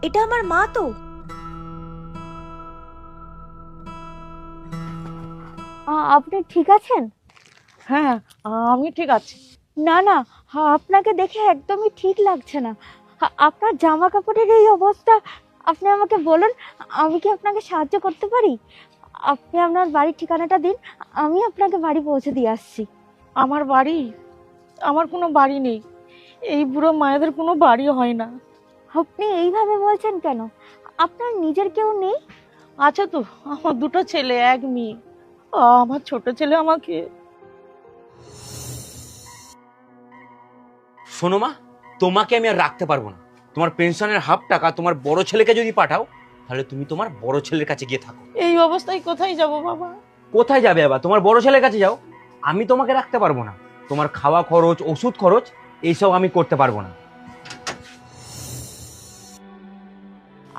এটা আমার মা তো। আপনি ঠিক আছেন? হ্যাঁ, আমি ঠিক আছি। না না, আপনাকে দেখে একদমই ঠিক লাগছে না। আপনার জামা কাপড়ের এই অবস্থা। আপনি আমাকে বলুন, আমি কি আপনাকে সাহায্য করতে পারি? আপনি আপনার বাড়ির ঠিকানাটা দিন, আমি আপনাকে বাড়ি পৌঁছে দিয়ে আসছি। আমার বাড়ি? আমার কোনো বাড়ি নেই। এই বুড়ো মায়েদের কোনো বাড়ি হয় না। আপনি এইভাবে বলছেন কেন? আপনার নিজের কেউ নেই? আছে তো, আমার দুটো ছেলে, এক মেয়ে। আমার ছোট ছেলে আমাকে। শোনো মা, তোমাকে আমি আর রাখতে পারবো না। তোমার পেনশনের হাফ টাকা তোমার বড় ছেলেকে যদি পাঠাও, তাহলে তুমি তোমার বড় ছেলের কাছে গিয়ে থাকো। এই অবস্থায় কোথায় যাব বাবা? কোথায় যাবে আবার? তোমার বড় ছেলের কাছে যাও। আমি তোমাকে রাখতে পারবো না। তোমার খাওয়া খরচ, ওষুধ খরচ এইসব আমি করতে পারবো না।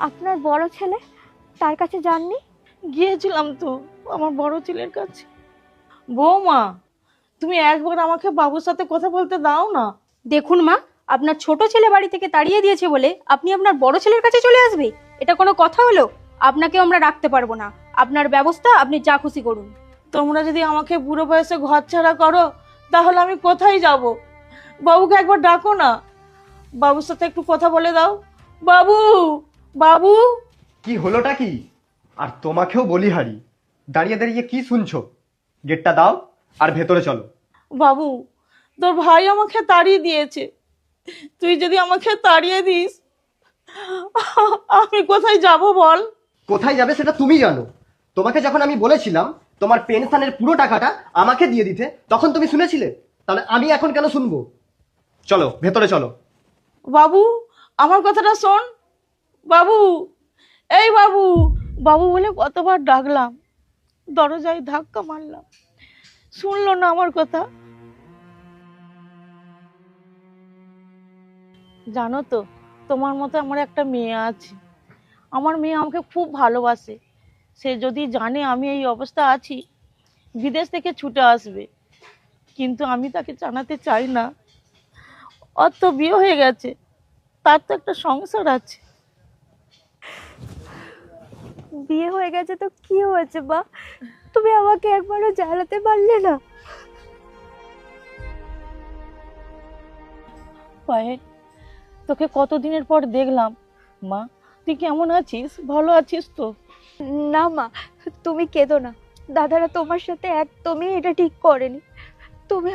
আপনার বড় ছেলে, তার কাছে যাননি? গিয়েছিলাম তো আমার বড় ছেলের কাছে। বৌমা, তুমি একবার আমাকে বাবুর সাথে কথা বলতে দাও না। দেখুন মা, আপনার ছোট ছেলে বাড়ি থেকে তাড়িয়ে দিয়েছে বলে আপনি আপনার বড় ছেলের কাছে চলে আসবে? এটা কোনো কথা হলো? আপনাকে আমরা রাখতে পারবো না। আপনার ব্যবস্থা আপনি যা খুশি করুন। তোমরা যদি আমাকে বুড়ো বয়সে ঘর ছাড়া করো, তাহলে আমি কোথায় যাব? বাবুকে একবার ডাকো না। বাবুর সাথে একটু কথা বলে দাও। বাবু, বাবু। কি হলোটা কি? আর তোমাকেও বলি হারি, দাঁড়িয়ে দাঁড়িয়ে কি শুনছো? গেটটা দাও আর ভেতরে চলো। বাবু, তোর ভাই আমাকে তাড়িয়ে দিয়েছে। তুই যদি আমাকে তাড়িয়ে দিস, আমি কোথায় যাব বল? কোথায় যাবে সেটা তুমি জানো। তোমাকে যখন আমি বলেছিলাম তোমার পেনশনের পুরো টাকাটা আমাকে দিয়ে দিতে, তখন তুমি শুনেছিলে? তাহলে আমি এখন কেন শুনবো? চলো ভেতরে চলো। বাবু, আমার কথাটা শোন। বাবু, এই বাবু, বাবু বলে কতবার ডাকলাম, দরজায় ধাক্কা মারলাম, শুনলো না আমার কথা। জানো তো, তোমার মতো আমার একটা মেয়ে আছে। আমার মেয়ে আমাকে খুব ভালোবাসে। সে যদি জানে আমি এই অবস্থা আছি, বিদেশ থেকে ছুটে আসবে। কিন্তু আমি তাকে জানাতে চাই না। ওর তো বিয়ে হয়ে গেছে, তার তো একটা সংসার আছে। বিয়ে হয়ে গেছে তো কি হয়েছে মা? তুমি আমাকে একবারও জানাতে পারলে না? পায়ে, তোকে কতদিনের পর দেখলাম। মা, তুই কেমন আছিস? ভালো আছিস তো? না মা, তুমি কেঁদো না। দাদারা তোমার সাথে একদমই এটা ঠিক করেনি। তুমি